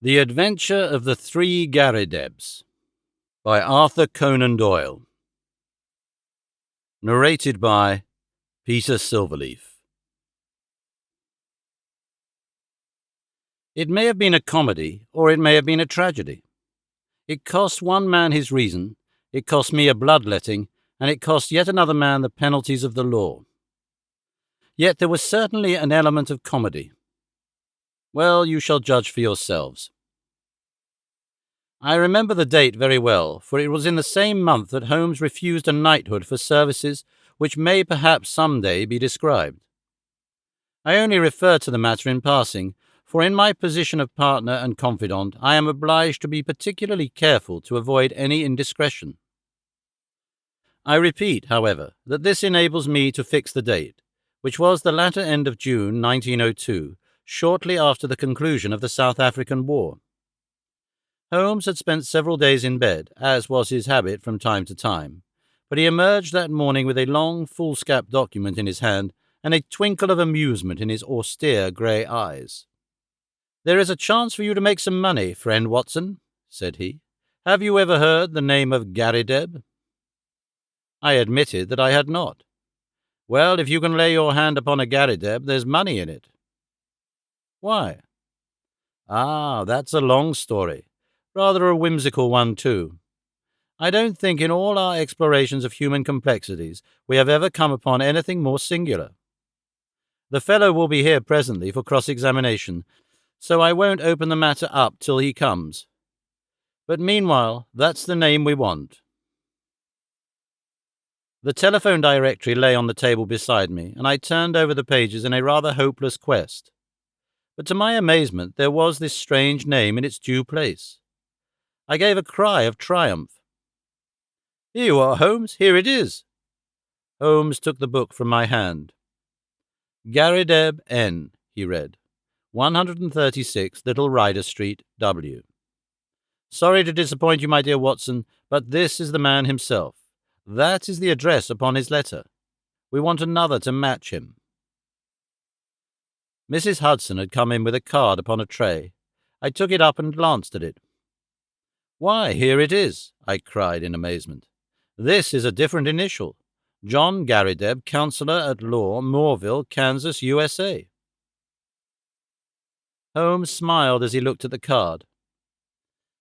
The Adventure of the Three Garridebs by Arthur Conan Doyle. Narrated by Peter Silverleaf. It may have been a comedy, or it may have been a tragedy. It cost one man his reason, it cost me a bloodletting, and it cost yet another man the penalties of the law. Yet there was certainly an element of comedy. Well, you shall judge for yourselves. I remember the date very well, for it was in the same month that Holmes refused a knighthood for services which may perhaps some day be described. I only refer to the matter in passing, for in my position of partner and confidant I am obliged to be particularly careful to avoid any indiscretion. I repeat, however, that this enables me to fix the date, which was the latter end of June 1902, shortly after the conclusion of the South African War. Holmes had spent several days in bed, as was his habit from time to time, but he emerged that morning with a long foolscap document in his hand and a twinkle of amusement in his austere grey eyes. "There is a chance for you to make some money, friend Watson," said he. "Have you ever heard the name of Garrideb?" I admitted that I had not. "Well, if you can lay your hand upon a Garrideb, there's money in it." "Why?" "Ah, that's a long story. Rather a whimsical one, too. I don't think in all our explorations of human complexities we have ever come upon anything more singular. The fellow will be here presently for cross-examination, so I won't open the matter up till he comes. But meanwhile, that's the name we want." The telephone directory lay on the table beside me, and I turned over the pages in a rather hopeless quest. But to my amazement there was this strange name in its due place. I gave a cry of triumph. "Here you are, Holmes. Here it is." Holmes took the book from my hand. "Garrideb N," he read. 136 Little Ryder Street, W. "Sorry to disappoint you, my dear Watson, but this is the man himself. That is the address upon his letter. We want another to match him." Mrs. Hudson had come in with a card upon a tray. I took it up and glanced at it. "Why, here it is," I cried in amazement. "This is a different initial. John Garrideb, Counselor at Law, Moorville, Kansas, USA." Holmes smiled as he looked at the card.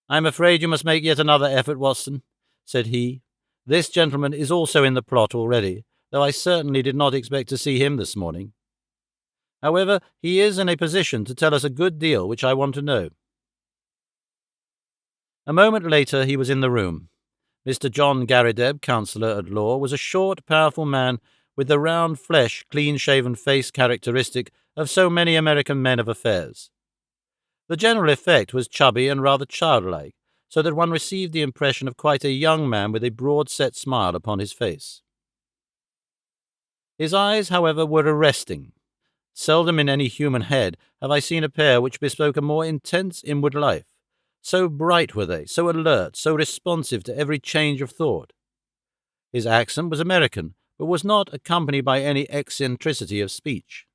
"I'm afraid you must make yet another effort, Watson," said he. "This gentleman is also in the plot already, though I certainly did not expect to see him this morning. However, he is in a position to tell us a good deal which I want to know." A moment later he was in the room. Mr. John Garrideb, Counselor at Law, was a short, powerful man with the round flesh, clean-shaven face characteristic of so many American men of affairs. The general effect was chubby and rather childlike, so that one received the impression of quite a young man with a broad-set smile upon his face. His eyes, however, were arresting. Seldom in any human head have I seen a pair which bespoke a more intense inward life. So bright were they, so alert, so responsive to every change of thought. His accent was American, but was not accompanied by any eccentricity of speech.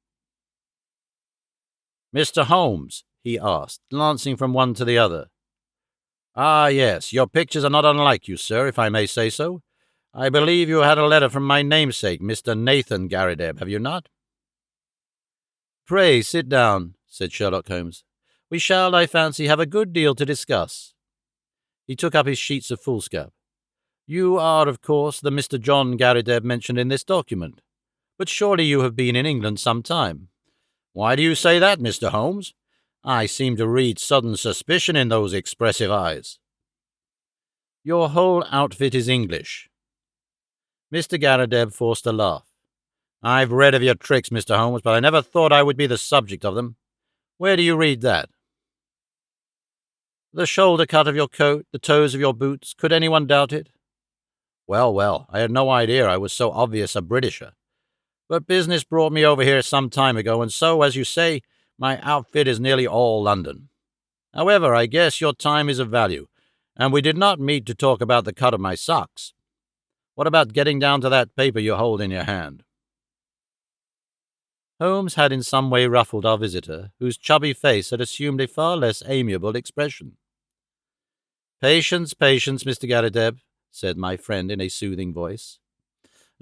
"Mr. Holmes?" he asked, glancing from one to the other. "Ah, yes, your pictures are not unlike you, sir, if I may say so. I believe you had a letter from my namesake, Mr. Nathan Garrideb, have you not?" "Pray sit down," said Sherlock Holmes. "We shall, I fancy, have a good deal to discuss." He took up his sheets of foolscap. "You are, of course, the Mr. John Garrideb mentioned in this document. But surely you have been in England some time." "Why do you say that, Mr. Holmes? I seem to read sudden suspicion in those expressive eyes." "Your whole outfit is English." Mr. Garrideb forced a laugh. "I've read of your tricks, Mr. Holmes, but I never thought I would be the subject of them. Where do you read that?" "The shoulder cut of your coat, the toes of your boots. Could anyone doubt it?" Well, I had no idea I was so obvious a Britisher. But business brought me over here some time ago, and so, as you say, my outfit is nearly all London. However, I guess your time is of value, and we did not meet to talk about the cut of my socks. What about getting down to that paper you hold in your hand?" Holmes had in some way ruffled our visitor, whose chubby face had assumed a far less amiable expression. "Patience, patience, Mr. Garrideb," said my friend in a soothing voice.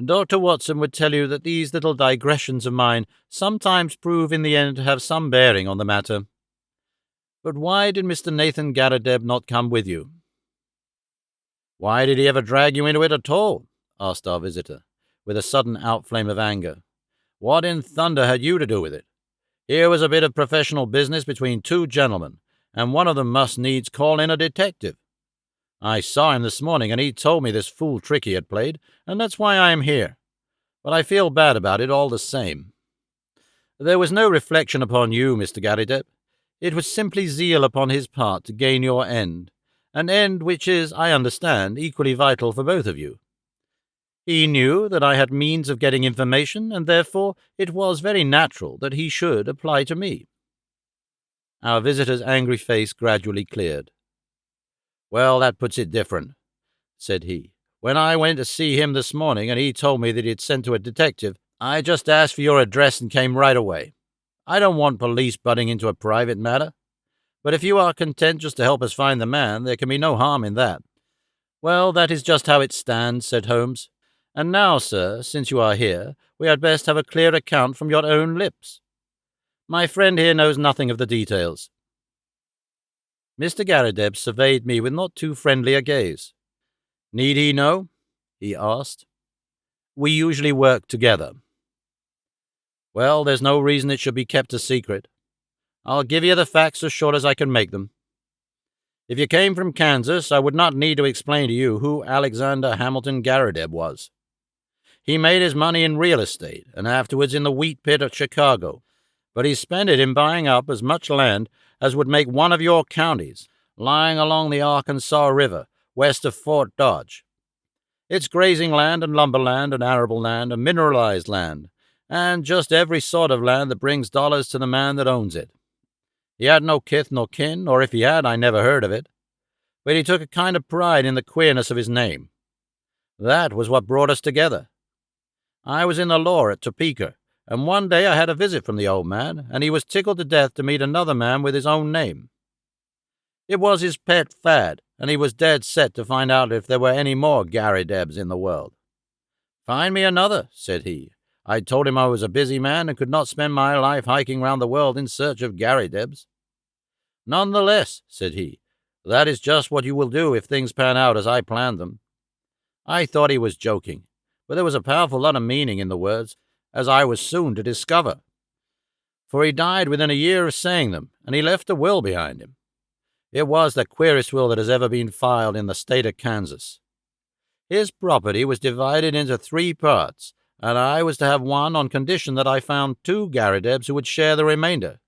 "Dr. Watson would tell you that these little digressions of mine sometimes prove in the end to have some bearing on the matter. But why did Mr. Nathan Garrideb not come with you?" "Why did he ever drag you into it at all?" asked our visitor, with a sudden outflame of anger. "What in thunder had you to do with it? Here was a bit of professional business between two gentlemen, and one of them must needs call in a detective. I saw him this morning, and he told me this fool trick he had played, and that's why I am here. But I feel bad about it all the same. There was no reflection upon you, Mr. Garrideb. It was simply zeal upon his part to gain your end, an end which is, I understand, equally vital for both of you. He knew that I had means of getting information, and therefore it was very natural that he should apply to me." Our visitor's angry face gradually cleared. "Well, that puts it different," said he. "When I went to see him this morning, and he told me that he had sent to a detective, I just asked for your address and came right away. I don't want police butting into a private matter, but if you are content just to help us find the man, there can be no harm in that." "Well, that is just how it stands," said Holmes. "And now, sir, since you are here, we had best have a clear account from your own lips. My friend here knows nothing of the details." Mr. Garrideb surveyed me with not too friendly a gaze. "Need he know?" he asked. "We usually work together." "Well, there's no reason it should be kept a secret. I'll give you the facts as short as I can make them. If you came from Kansas, I would not need to explain to you who Alexander Hamilton Garrideb was. He made his money in real estate, and afterwards in the wheat pit at Chicago, but he spent it in buying up as much land as would make one of your counties, lying along the Arkansas River, west of Fort Dodge. It's grazing land and lumber land and arable land and mineralized land, and just every sort of land that brings dollars to the man that owns it. He had no kith nor kin, or if he had, I never heard of it, but he took a kind of pride in the queerness of his name. That was what brought us together. I was in the law at Topeka, and one day I had a visit from the old man, and he was tickled to death to meet another man with his own name. It was his pet fad, and he was dead set to find out if there were any more Garridebs in the world. 'Find me another,' said he. I told him I was a busy man and could not spend my life hiking round the world in search of Garridebs. 'None the less,' said he, 'that is just what you will do if things pan out as I planned them.' I thought he was joking, but there was a powerful lot of meaning in the words, as I was soon to discover. For he died within a year of saying them, and he left a will behind him. It was the queerest will that has ever been filed in the state of Kansas. His property was divided into 3 parts, and I was to have one on condition that I found 2 Garridebs who would share the remainder.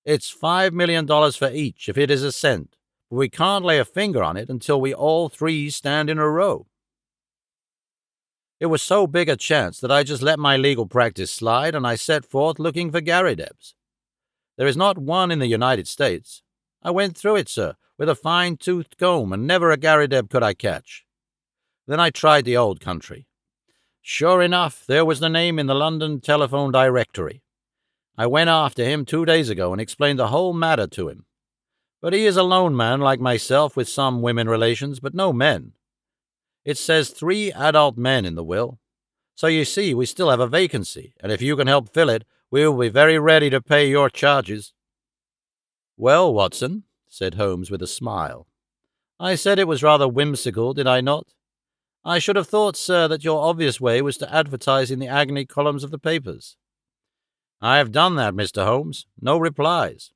It's $5 million for each, if it is a cent, but we can't lay a finger on it until we all 3 stand in a row. It was so big a chance that I just let my legal practice slide, and I set forth looking for Garridebs. There is not one in the United States. I went through it, sir, with a fine-toothed comb, and never a Garrideb could I catch. Then I tried the old country. Sure enough, there was the name in the London telephone directory. I went after him 2 days ago and explained the whole matter to him. But he is a lone man like myself, with some women relations, but no men. It says 3 adult men in the will. So you see, we still have a vacancy, and if you can help fill it, we will be very ready to pay your charges." "Well, Watson," said Holmes with a smile, "I said it was rather whimsical, did I not? I should have thought, sir, that your obvious way was to advertise in the agony columns of the papers." "I have done that, Mr. Holmes. No replies."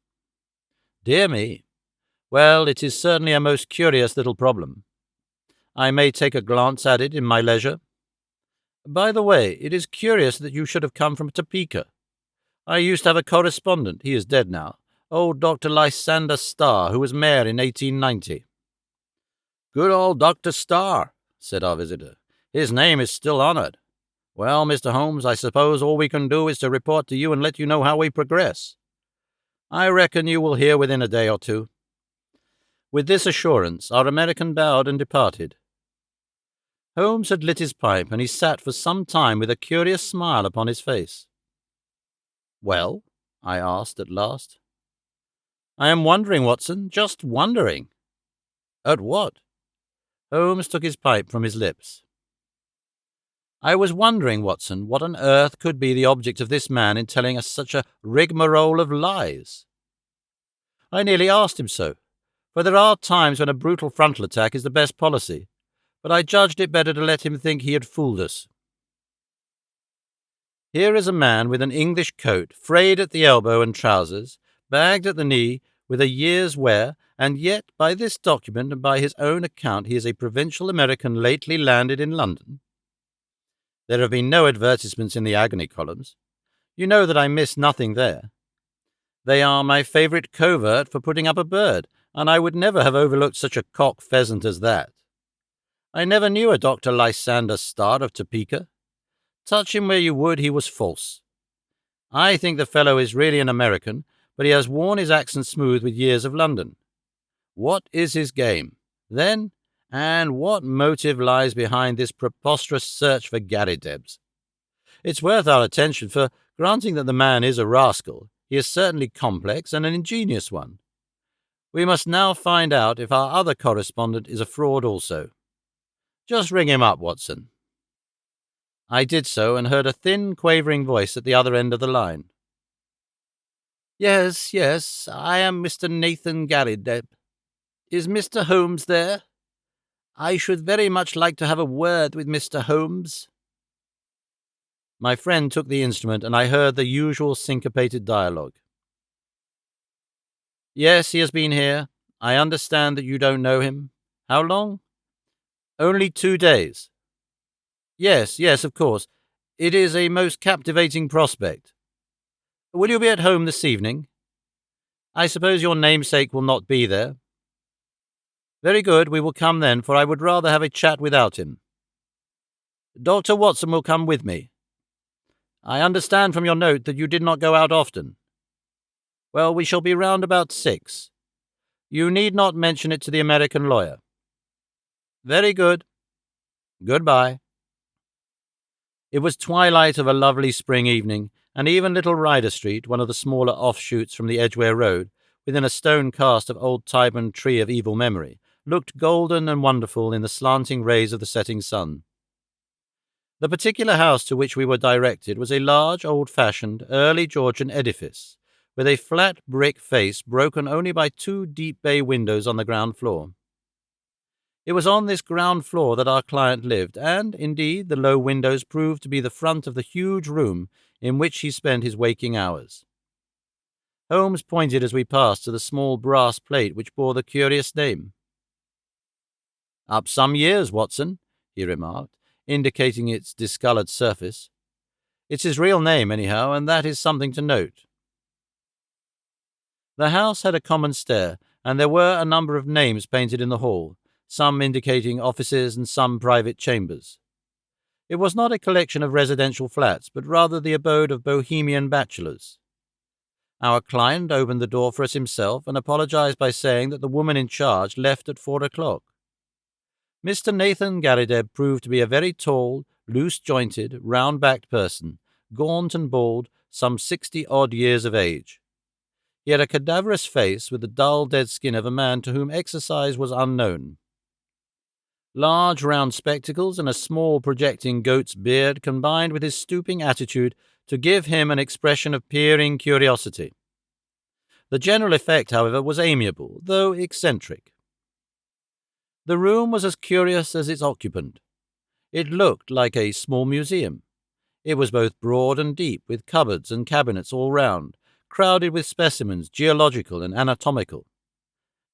"Dear me. Well, it is certainly a most curious little problem. I may take a glance at it in my leisure. By the way, it is curious that you should have come from Topeka. I used to have a correspondent, he is dead now, old Dr. Lysander Starr, who was mayor in 1890. "Good old Dr. Starr," said our visitor. "His name is still honored. Well, Mr. Holmes, I suppose all we can do is to report to you and let you know how we progress. I reckon you will hear within a day or 2. With this assurance, our American bowed and departed. Holmes had lit his pipe, and he sat for some time with a curious smile upon his face. Well? I asked at last. I am wondering, Watson, just wondering. At what? Holmes took his pipe from his lips. I was wondering, Watson, what on earth could be the object of this man in telling us such a rigmarole of lies. I nearly asked him so, for there are times when a brutal frontal attack is the best policy, but I judged it better to let him think he had fooled us. Here is a man with an English coat, frayed at the elbow and trousers, bagged at the knee, with a year's wear, and yet, by this document and by his own account, he is a provincial American lately landed in London. There have been no advertisements in the agony columns. You know that I miss nothing there. They are my favourite covert for putting up a bird, and I would never have overlooked such a cock pheasant as that. I never knew a Dr. Lysander Starr of Topeka. Touch him where you would, he was false. I think the fellow is really an American, but he has worn his accent smooth with years of London. What is his game, then, and what motive lies behind this preposterous search for Garridebs? It's worth our attention, for, granting that the man is a rascal, he is certainly complex and an ingenious one. We must now find out if our other correspondent is a fraud also. Just ring him up, Watson. I did so, and heard a thin, quavering voice at the other end of the line. Yes, I am Mr. Nathan Garrideb. Is Mr. Holmes there? I should very much like to have a word with Mr. Holmes. My friend took the instrument, and I heard the usual syncopated dialogue. Yes, he has been here. I understand that you don't know him. How long? Only 2 days. Yes, of course. It is a most captivating prospect. Will you be at home this evening? I suppose your namesake will not be there. Very good, we will come then, for I would rather have a chat without him. Dr. Watson will come with me. I understand from your note that you did not go out often. Well, we shall be round about 6. You need not mention it to the American lawyer. Very good. Goodbye. It was twilight of a lovely spring evening, and even Little Ryder Street, one of the smaller offshoots from the Edgware Road, within a stone cast of old Tyburn Tree of evil memory, looked golden and wonderful in the slanting rays of the setting sun. The particular house to which we were directed was a large, old-fashioned, early Georgian edifice, with a flat brick face broken only by 2 deep bay windows on the ground floor. It was on this ground floor that our client lived, and, indeed, the low windows proved to be the front of the huge room in which he spent his waking hours. Holmes pointed as we passed to the small brass plate which bore the curious name. Up some years, Watson, he remarked, indicating its discoloured surface. It's his real name, anyhow, and that is something to note. The house had a common stair, and there were a number of names painted in the hall, some indicating offices and some private chambers. It was not a collection of residential flats, but rather the abode of bohemian bachelors. Our client opened the door for us himself and apologized by saying that the woman in charge left at 4 o'clock. Mr. Nathan Garrideb proved to be a very tall, loose-jointed, round-backed person, gaunt and bald, some 60-odd years of age. He had a cadaverous face with the dull, dead skin of a man to whom exercise was unknown. Large round spectacles and a small projecting goat's beard combined with his stooping attitude to give him an expression of peering curiosity. The general effect, however, was amiable, though eccentric. The room was as curious as its occupant. It looked like a small museum. It was both broad and deep, with cupboards and cabinets all round, crowded with specimens, geological and anatomical.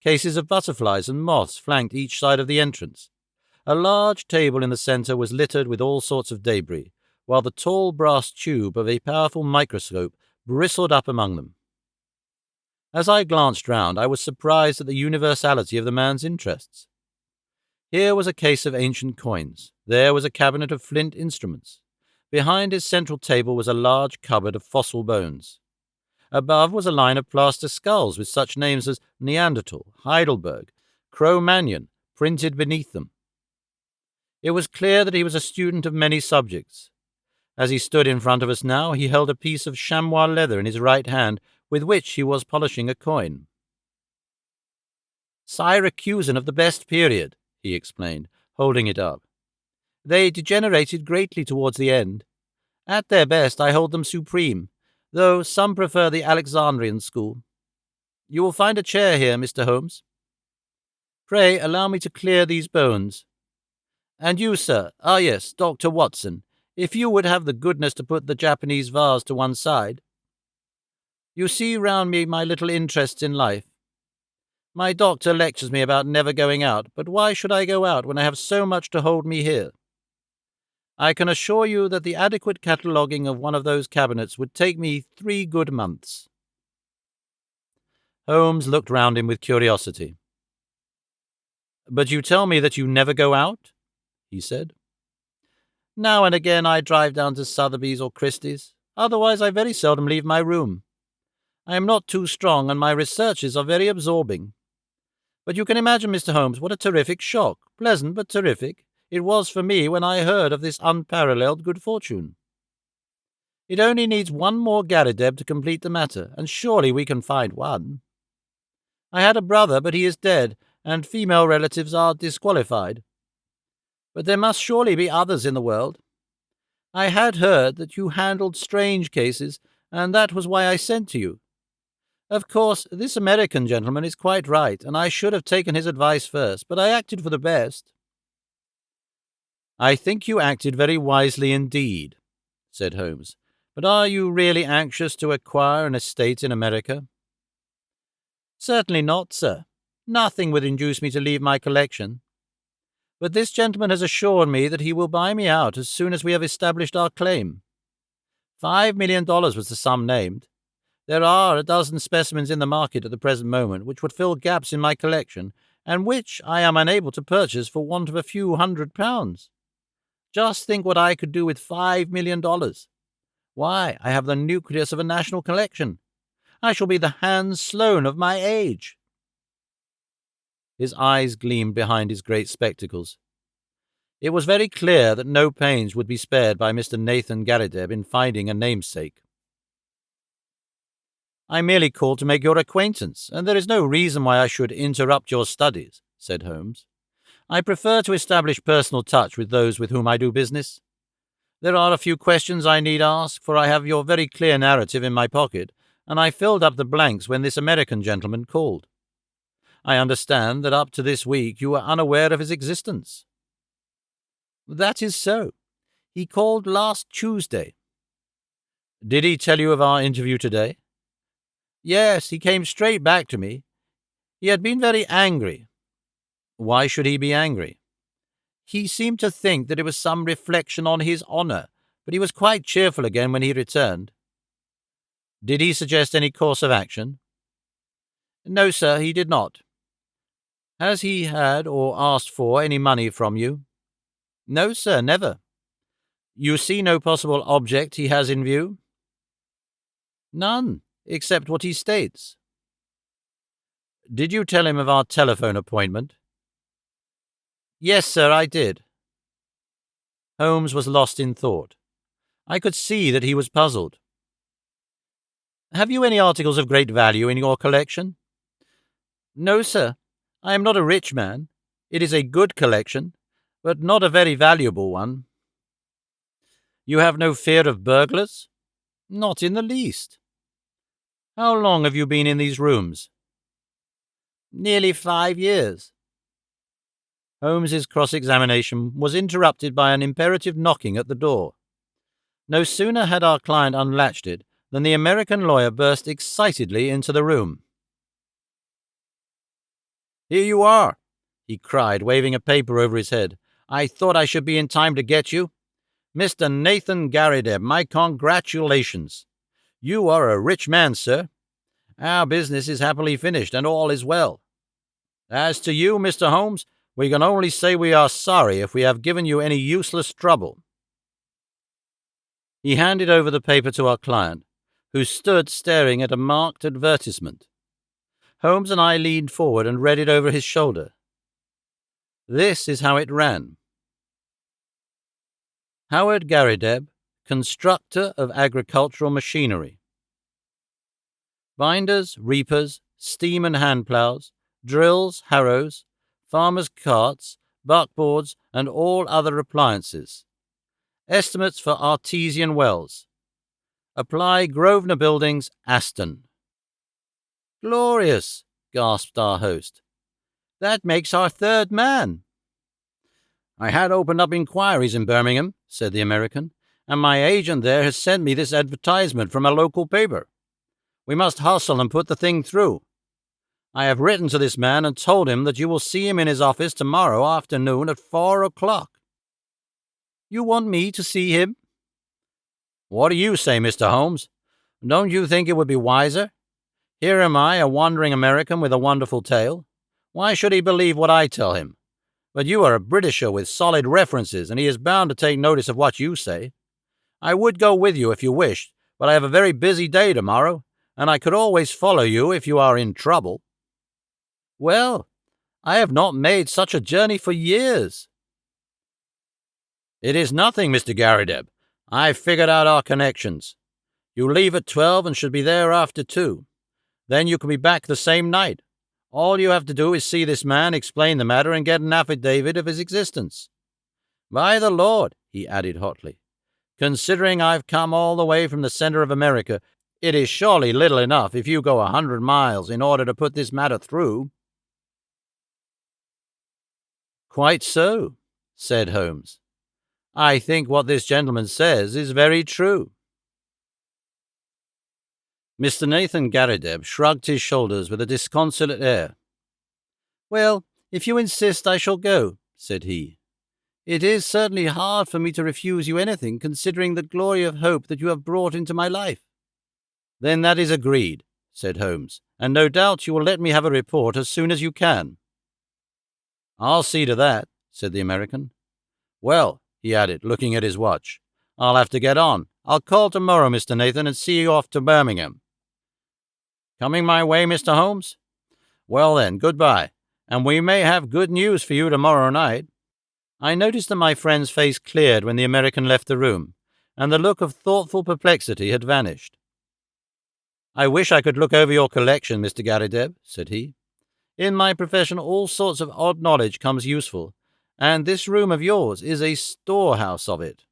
Cases of butterflies and moths flanked each side of the entrance. A large table in the centre was littered with all sorts of debris, while the tall brass tube of a powerful microscope bristled up among them. As I glanced round, I was surprised at the universality of the man's interests. Here was a case of ancient coins. There was a cabinet of flint instruments. Behind his central table was a large cupboard of fossil bones. Above was a line of plaster skulls with such names as Neanderthal, Heidelberg, Cro-Magnon printed beneath them. It was clear that he was a student of many subjects. As he stood in front of us now, he held a piece of chamois leather in his right hand, with which he was polishing a coin. Syracusan of the best period, he explained, holding it up. They degenerated greatly towards the end. At their best, I hold them supreme, though some prefer the Alexandrian school. You will find a chair here, Mr. Holmes. Pray allow me to clear these bones. And you, sir, yes, Dr. Watson, if you would have the goodness to put the Japanese vase to one side. You see round me my little interests in life. My doctor lectures me about never going out, but why should I go out when I have so much to hold me here? I can assure you that the adequate cataloguing of one of those cabinets would take me 3 good months. Holmes looked round him with curiosity. But you tell me that you never go out? He said. Now and again I drive down to Sotheby's or Christie's. Otherwise I very seldom leave my room. I am not too strong, and my researches are very absorbing. But you can imagine, Mr. Holmes, what a terrific shock, pleasant but terrific, it was for me when I heard of this unparalleled good fortune. It only needs one more Garrideb to complete the matter, and surely we can find one. I had a brother, but he is dead, and female relatives are disqualified. But there must surely be others in the world. I had heard that you handled strange cases, and that was why I sent to you. Of course, this American gentleman is quite right, and I should have taken his advice first, but I acted for the best. I think you acted very wisely indeed, said Holmes. But are you really anxious to acquire an estate in America? Certainly not, sir. Nothing would induce me to leave my collection. But this gentleman has assured me that he will buy me out as soon as we have established our claim. $5 million was the sum named. There are a dozen specimens in the market at the present moment which would fill gaps in my collection, and which I am unable to purchase for want of a few £100. Just think what I could do with $5 million. Why, I have the nucleus of a national collection. I shall be the Hans Sloane of my age. His eyes gleamed behind his great spectacles. It was very clear that no pains would be spared by Mr. Nathan Garrideb in finding a namesake. I merely called to make your acquaintance, and there is no reason why I should interrupt your studies, said Holmes. I prefer to establish personal touch with those with whom I do business. There are a few questions I need ask, for I have your very clear narrative in my pocket, and I filled up the blanks when this American gentleman called. I understand that up to this week you were unaware of his existence. That is so. He called last Tuesday. Did he tell you of our interview today? Yes, he came straight back to me. He had been very angry. Why should he be angry? He seemed to think that it was some reflection on his honour, but he was quite cheerful again when he returned. Did he suggest any course of action? No, sir, he did not. Has he had or asked for any money from you? No, sir, never. You see no possible object he has in view? None, except what he states. Did you tell him of our telephone appointment? Yes, sir, I did. Holmes was lost in thought. I could see that he was puzzled. Have you any articles of great value in your collection? No, sir. I am not a rich man. It is a good collection, but not a very valuable one. You have no fear of burglars? Not in the least. How long have you been in these rooms? Nearly 5 years. Holmes's cross-examination was interrupted by an imperative knocking at the door. No sooner had our client unlatched it than the American lawyer burst excitedly into the room. Here you are, he cried, waving a paper over his head. I thought I should be in time to get you. Mr. Nathan Garrideb, my congratulations. You are a rich man, sir. Our business is happily finished, and all is well. As to you, Mr. Holmes, we can only say we are sorry if we have given you any useless trouble. He handed over the paper to our client, who stood staring at a marked advertisement. Holmes and I leaned forward and read it over his shoulder. This is how it ran. Howard Garrideb, constructor of agricultural machinery. Binders, reapers, steam and hand ploughs, drills, harrows, farmers' carts, buckboards, and all other appliances. Estimates for artesian wells. Apply Grosvenor Buildings, Aston. Glorious, gasped our host. That makes our third man. I had opened up inquiries in Birmingham, said the American, and my agent there has sent me this advertisement from a local paper. We must hustle and put the thing through. I have written to this man and told him that you will see him in his office tomorrow afternoon at 4 o'clock. You want me to see him? What do you say, Mr. Holmes? Don't you think it would be wiser? Here am I, a wandering American with a wonderful tale. Why should he believe what I tell him? But you are a Britisher with solid references, and he is bound to take notice of what you say. I would go with you if you wished, but I have a very busy day tomorrow, and I could always follow you if you are in trouble. Well, I have not made such a journey for years. It is nothing, Mr. Garrideb. I've figured out our connections. You leave at 12 and should be there after 2. Then you can be back the same night. All you have to do is see this man, explain the matter, and get an affidavit of his existence. By the Lord, he added hotly, considering I've come all the way from the center of America, it is surely little enough if you go 100 miles in order to put this matter through. Quite so, said Holmes. I think what this gentleman says is very true. Mr. Nathan Garridebs shrugged his shoulders with a disconsolate air. Well, if you insist, I shall go, said he. It is certainly hard for me to refuse you anything, considering the glory of hope that you have brought into my life. Then that is agreed, said Holmes, and no doubt you will let me have a report as soon as you can. I'll see to that, said the American. Well, he added, looking at his watch, I'll have to get on. I'll call tomorrow, Mr. Nathan, and see you off to Birmingham. Coming my way, Mr. Holmes? Well then, goodbye, and we may have good news for you tomorrow night. I noticed that my friend's face cleared when the American left the room, and the look of thoughtful perplexity had vanished. I wish I could look over your collection, Mr. Garrideb, said he. In my profession all sorts of odd knowledge comes useful, and this room of yours is a storehouse of it.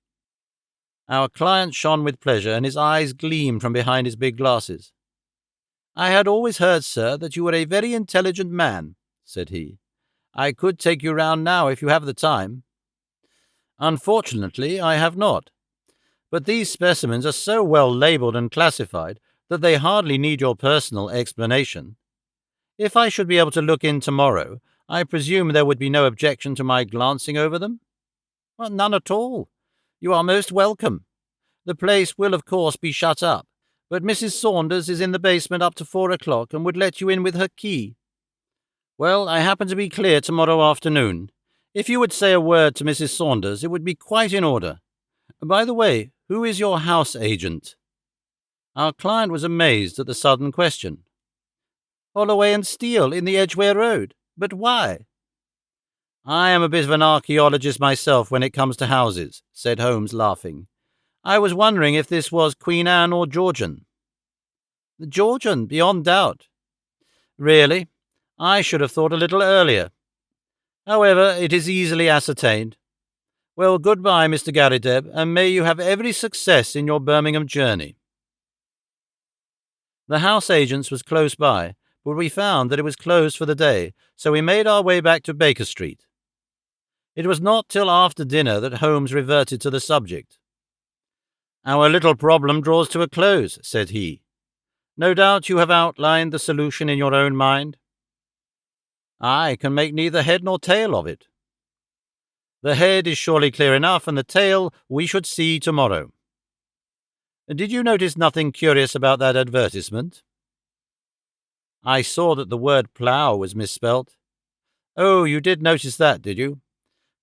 Our client shone with pleasure, and his eyes gleamed from behind his big glasses. I had always heard, sir, that you were a very intelligent man, said he. I could take you round now if you have the time. Unfortunately, I have not. But these specimens are so well labelled and classified that they hardly need your personal explanation. If I should be able to look in tomorrow, I presume there would be no objection to my glancing over them? Well, none at all. You are most welcome. The place will, of course, be shut up, but Mrs. Saunders is in the basement up to 4 o'clock and would let you in with her key. Well, I happen to be clear tomorrow afternoon. If you would say a word to Mrs. Saunders, it would be quite in order. By the way, who is your house agent? Our client was amazed at the sudden question. Holloway and Steele in the Edgware Road. But why? I am a bit of an archaeologist myself when it comes to houses, said Holmes, laughing. I was wondering if this was Queen Anne or Georgian. Georgian, beyond doubt. Really? I should have thought a little earlier. However, it is easily ascertained. Well, goodbye, Mr. Garrideb, and may you have every success in your Birmingham journey. The house agent's was close by, but we found that it was closed for the day, so we made our way back to Baker Street. It was not till after dinner that Holmes reverted to the subject. Our little problem draws to a close, said he. No doubt you have outlined the solution in your own mind. I can make neither head nor tail of it. The head is surely clear enough, and the tail we should see tomorrow. Did you notice nothing curious about that advertisement? I saw that the word plough was misspelt. Oh, you did notice that, did you?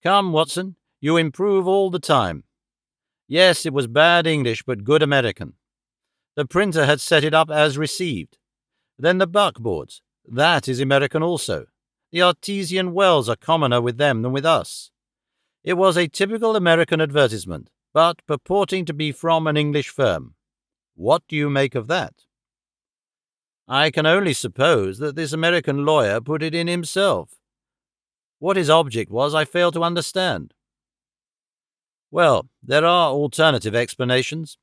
Come, Watson, you improve all the time. Yes, it was bad English, but good American. The printer had set it up as received. Then the buckboards. That is American also. The artesian wells are commoner with them than with us. It was a typical American advertisement, but purporting to be from an English firm. What do you make of that? I can only suppose that this American lawyer put it in himself. What his object was, I fail to understand. Well, there are alternative explanations.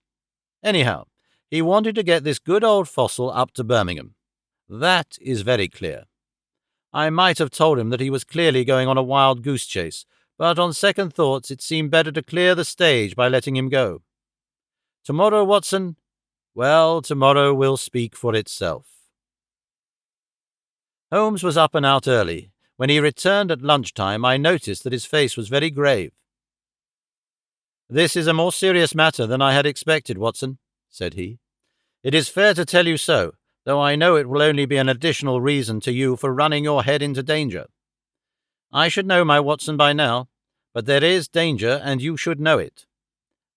Anyhow, he wanted to get this good old fossil up to Birmingham. That is very clear. I might have told him that he was clearly going on a wild goose chase, but on second thoughts it seemed better to clear the stage by letting him go. Tomorrow, Watson? Well, tomorrow will speak for itself. Holmes was up and out early. When he returned at lunchtime, I noticed that his face was very grave. "This is a more serious matter than I had expected, Watson," said he. "It is fair to tell you so, though I know it will only be an additional reason to you for running your head into danger. I should know my Watson by now, but there is danger, and you should know it.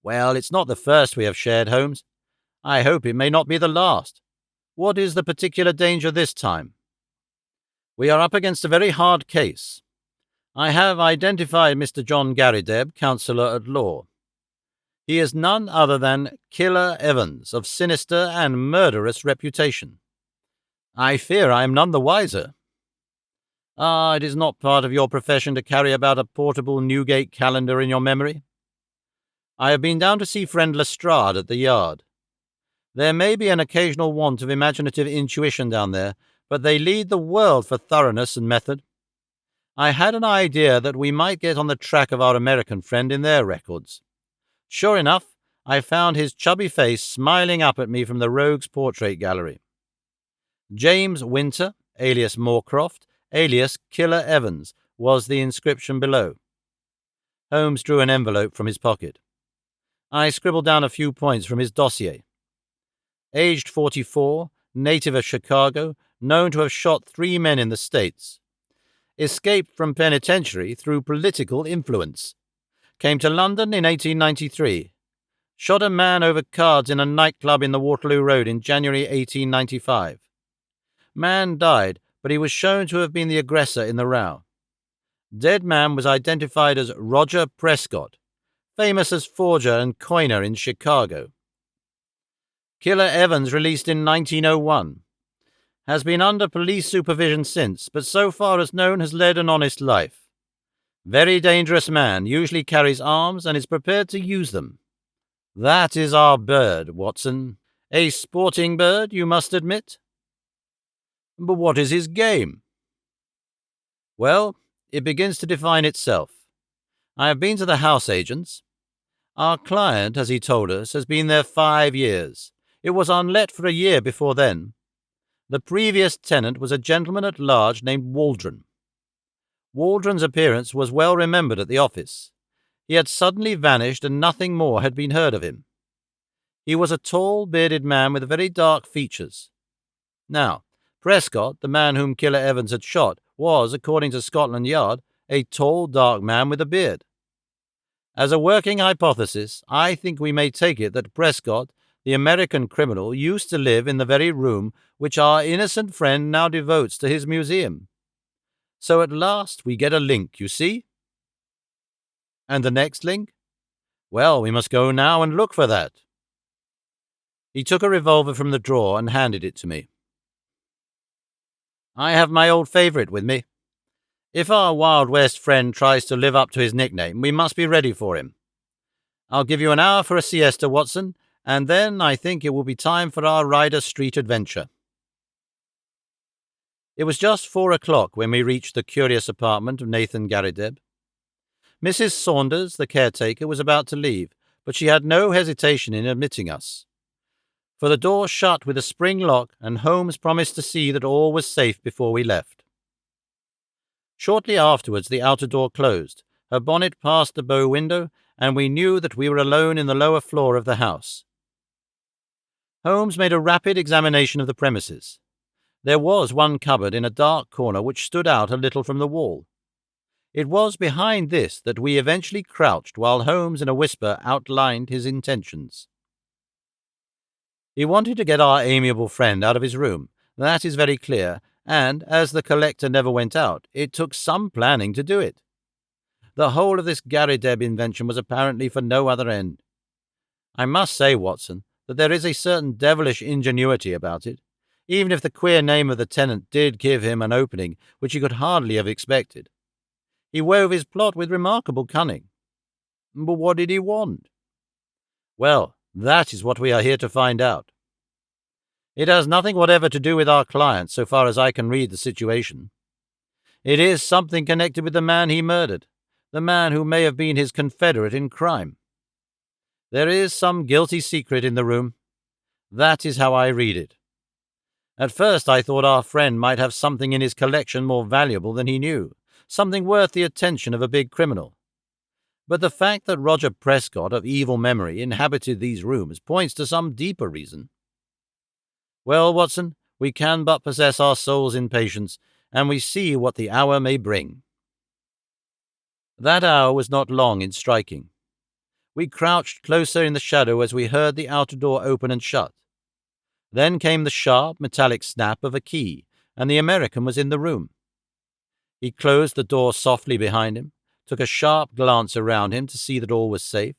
Well, it's not the first we have shared, Holmes. I hope it may not be the last. What is the particular danger this time?" "We are up against a very hard case. I have identified Mr. John Garrideb, counsellor at law. He is none other than Killer Evans, of sinister and murderous reputation. I fear I am none the wiser." "Ah, it is not part of your profession to carry about a portable Newgate calendar in your memory. I have been down to see friend Lestrade at the Yard. There may be an occasional want of imaginative intuition down there, but they lead the world for thoroughness and method. I had an idea that we might get on the track of our American friend in their records. Sure enough, I found his chubby face smiling up at me from the Rogues' Portrait Gallery. James Winter, alias Moorcroft, alias Killer Evans, was the inscription below. Holmes drew an envelope from his pocket. I scribbled down a few points from his dossier. Aged 44, native of Chicago, known to have shot 3 men in the States. Escaped from penitentiary through political influence. Came to London in 1893. Shot a man over cards in a nightclub in the Waterloo Road in January 1895. Man died, but he was shown to have been the aggressor in the row. Dead man was identified as Roger Prescott, famous as forger and coiner in Chicago. Killer Evans released in 1901. Has been under police supervision since, but so far as known has led an honest life. Very dangerous man, usually carries arms and is prepared to use them. That is our bird, Watson. A sporting bird, you must admit. But what is his game? Well, it begins to define itself. I have been to the house agents. Our client, as he told us, has been there 5 years. It was unlet for a year before then. The previous tenant was a gentleman at large named Waldron. Waldron's appearance was well remembered at the office. He had suddenly vanished and nothing more had been heard of him. He was a tall, bearded man with very dark features. Now, Prescott, the man whom Killer Evans had shot, was, according to Scotland Yard, a tall, dark man with a beard. As a working hypothesis, I think we may take it that Prescott, the American criminal, used to live in the very room which our innocent friend now devotes to his museum. So at last we get a link, you see? And the next link? Well, we must go now and look for that. He took a revolver from the drawer and handed it to me. I have my old favourite with me. If our Wild West friend tries to live up to his nickname, we must be ready for him. I'll give you an hour for a siesta, Watson, and then I think it will be time for our Ryder Street adventure. It was just 4 o'clock when we reached the curious apartment of Nathan Garrideb. Mrs. Saunders, the caretaker, was about to leave, but she had no hesitation in admitting us. For the door shut with a spring lock, and Holmes promised to see that all was safe before we left. Shortly afterwards the outer door closed, her bonnet passed the bow window, and we knew that we were alone in the lower floor of the house. Holmes made a rapid examination of the premises. There was one cupboard in a dark corner which stood out a little from the wall. It was behind this that we eventually crouched while Holmes in a whisper outlined his intentions. He wanted to get our amiable friend out of his room, that is very clear, and, as the collector never went out, it took some planning to do it. The whole of this Garrideb invention was apparently for no other end. I must say, Watson, that there is a certain devilish ingenuity about it, even if the queer name of the tenant did give him an opening which he could hardly have expected. He wove his plot with remarkable cunning. But what did he want? Well, that is what we are here to find out. It has nothing whatever to do with our client, so far as I can read the situation. It is something connected with the man he murdered, the man who may have been his confederate in crime. There is some guilty secret in the room. That is how I read it. At first I thought our friend might have something in his collection more valuable than he knew, something worth the attention of a big criminal. But the fact that Roger Prescott of evil memory inhabited these rooms points to some deeper reason. Well, Watson, we can but possess our souls in patience, and we see what the hour may bring. That hour was not long in striking. We crouched closer in the shadow as we heard the outer door open and shut. Then came the sharp, metallic snap of a key, and the American was in the room. He closed the door softly behind him, took a sharp glance around him to see that all was safe,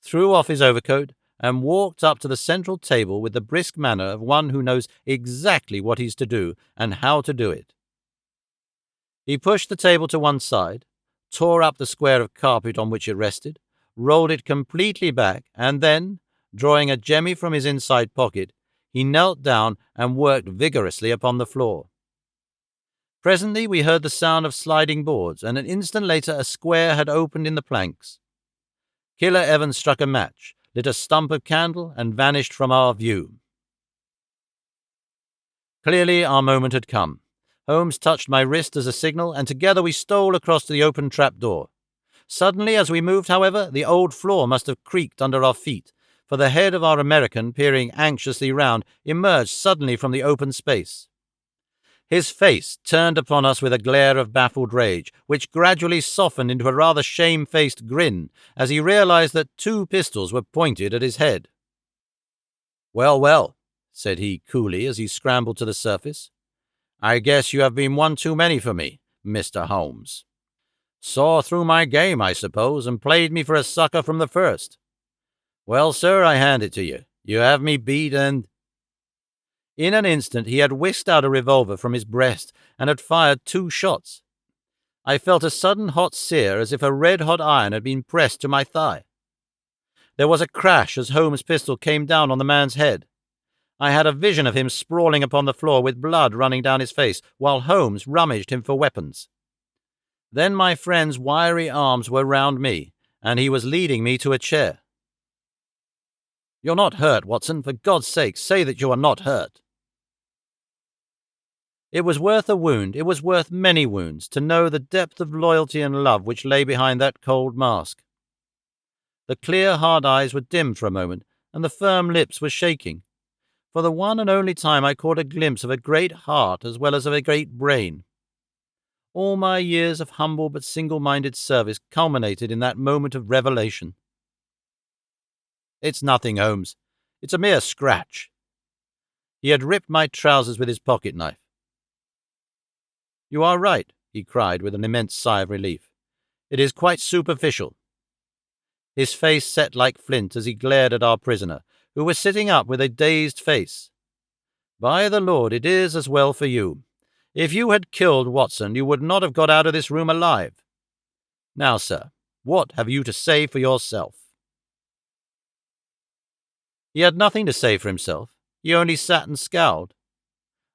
threw off his overcoat, and walked up to the central table with the brisk manner of one who knows exactly what he's to do and how to do it. He pushed the table to one side, tore up the square of carpet on which it rested, rolled it completely back, and then, drawing a jemmy from his inside pocket, he knelt down and worked vigorously upon the floor. Presently we heard the sound of sliding boards, and an instant later a square had opened in the planks. Killer Evans struck a match, lit a stump of candle, and vanished from our view. Clearly our moment had come. Holmes touched my wrist as a signal, and together we stole across to the open trap-door. Suddenly, as we moved, however, the old floor must have creaked under our feet, for the head of our American, peering anxiously round, emerged suddenly from the open space. His face turned upon us with a glare of baffled rage, which gradually softened into a rather shamefaced grin as he realized that 2 pistols were pointed at his head. "Well, well," said he coolly as he scrambled to the surface. "I guess you have been one too many for me, Mr. Holmes. Saw through my game, I suppose, and played me for a sucker from the first. Well, sir, I hand it to you. You have me beat, and—" In an instant he had whisked out a revolver from his breast and had fired 2 shots. I felt a sudden hot sear as if a red-hot iron had been pressed to my thigh. There was a crash as Holmes' pistol came down on the man's head. I had a vision of him sprawling upon the floor with blood running down his face, while Holmes rummaged him for weapons. Then my friend's wiry arms were round me, and he was leading me to a chair. "You're not hurt, Watson. For God's sake, say that you are not hurt." It was worth a wound, it was worth many wounds, to know the depth of loyalty and love which lay behind that cold mask. The clear, hard eyes were dimmed for a moment, and the firm lips were shaking. For the one and only time I caught a glimpse of a great heart as well as of a great brain. All my years of humble but single-minded service culminated in that moment of revelation. "It's nothing, Holmes. It's a mere scratch." He had ripped my trousers with his pocket-knife. "You are right," he cried with an immense sigh of relief. "It is quite superficial." His face set like flint as he glared at our prisoner, who was sitting up with a dazed face. "By the Lord, it is as well for you. If you had killed Watson, you would not have got out of this room alive. Now, sir, what have you to say for yourself?" He had nothing to say for himself. He only sat and scowled.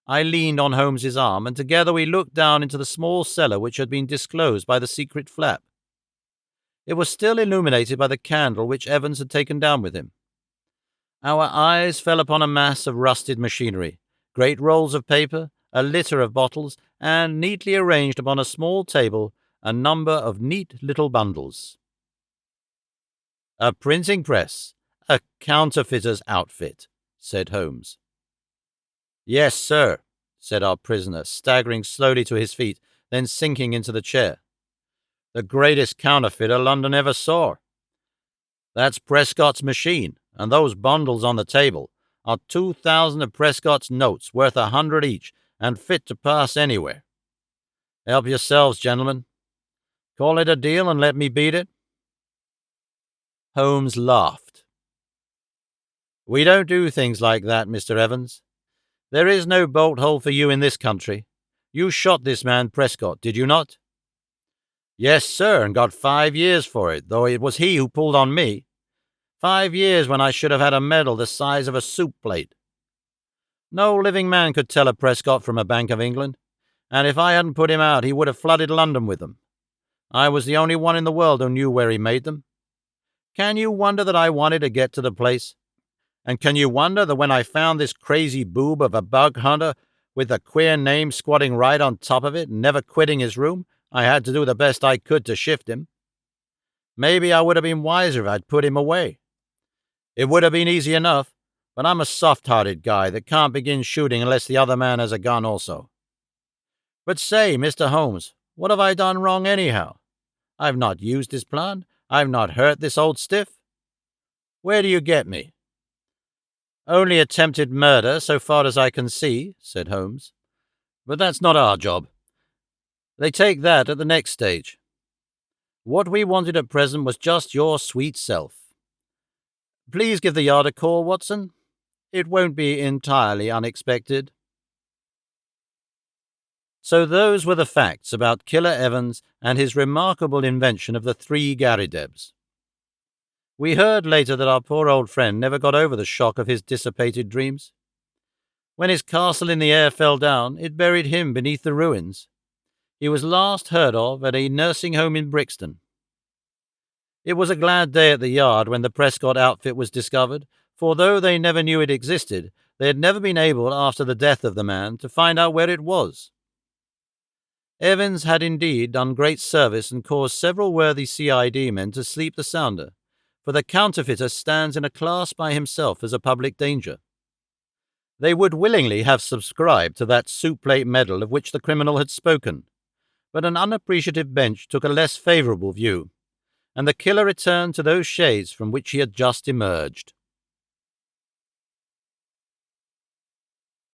I leaned on Holmes's arm, and together we looked down into the small cellar which had been disclosed by the secret flap. It was still illuminated by the candle which Evans had taken down with him. Our eyes fell upon a mass of rusted machinery, great rolls of paper, a litter of bottles, and, neatly arranged upon a small table, a number of neat little bundles. "A printing press, a counterfeiter's outfit," said Holmes. "Yes, sir," said our prisoner, staggering slowly to his feet, then sinking into the chair. "The greatest counterfeiter London ever saw. That's Prescott's machine, and those bundles on the table are 2,000 of Prescott's notes, worth 100 each, and fit to pass anywhere. Help yourselves, gentlemen. Call it a deal and let me beat it?" Holmes laughed. "We don't do things like that, Mr. Evans. There is no bolt hole for you in this country. You shot this man Prescott, did you not?" "Yes, sir, and got 5 years for it, though it was he who pulled on me. 5 years when I should have had a medal the size of a soup plate. No living man could tell a Prescott from a Bank of England, and if I hadn't put him out he would have flooded London with them. I was the only one in the world who knew where he made them. Can you wonder that I wanted to get to the place? And can you wonder that when I found this crazy boob of a bug hunter with a queer name squatting right on top of it and never quitting his room, I had to do the best I could to shift him? Maybe I would have been wiser if I'd put him away. It would have been easy enough, but I'm a soft-hearted guy that can't begin shooting unless the other man has a gun also. But say, Mr. Holmes, what have I done wrong anyhow? I've not used his plan. I've not hurt this old stiff. Where do you get me?" "Only attempted murder, so far as I can see," said Holmes. "But that's not our job. They take that at the next stage. What we wanted at present was just your sweet self. Please give the Yard a call, Watson. It won't be entirely unexpected." So those were the facts about Killer Evans and his remarkable invention of the 3 Garridebs. We heard later that our poor old friend never got over the shock of his dissipated dreams. When his castle in the air fell down, it buried him beneath the ruins. He was last heard of at a nursing home in Brixton. It was a glad day at the Yard when the Prescott outfit was discovered, for though they never knew it existed, they had never been able, after the death of the man, to find out where it was. Evans had indeed done great service and caused several worthy CID men to sleep the sounder, for the counterfeiter stands in a class by himself as a public danger. They would willingly have subscribed to that soup plate medal of which the criminal had spoken, but an unappreciative bench took a less favourable view, and the killer returned to those shades from which he had just emerged.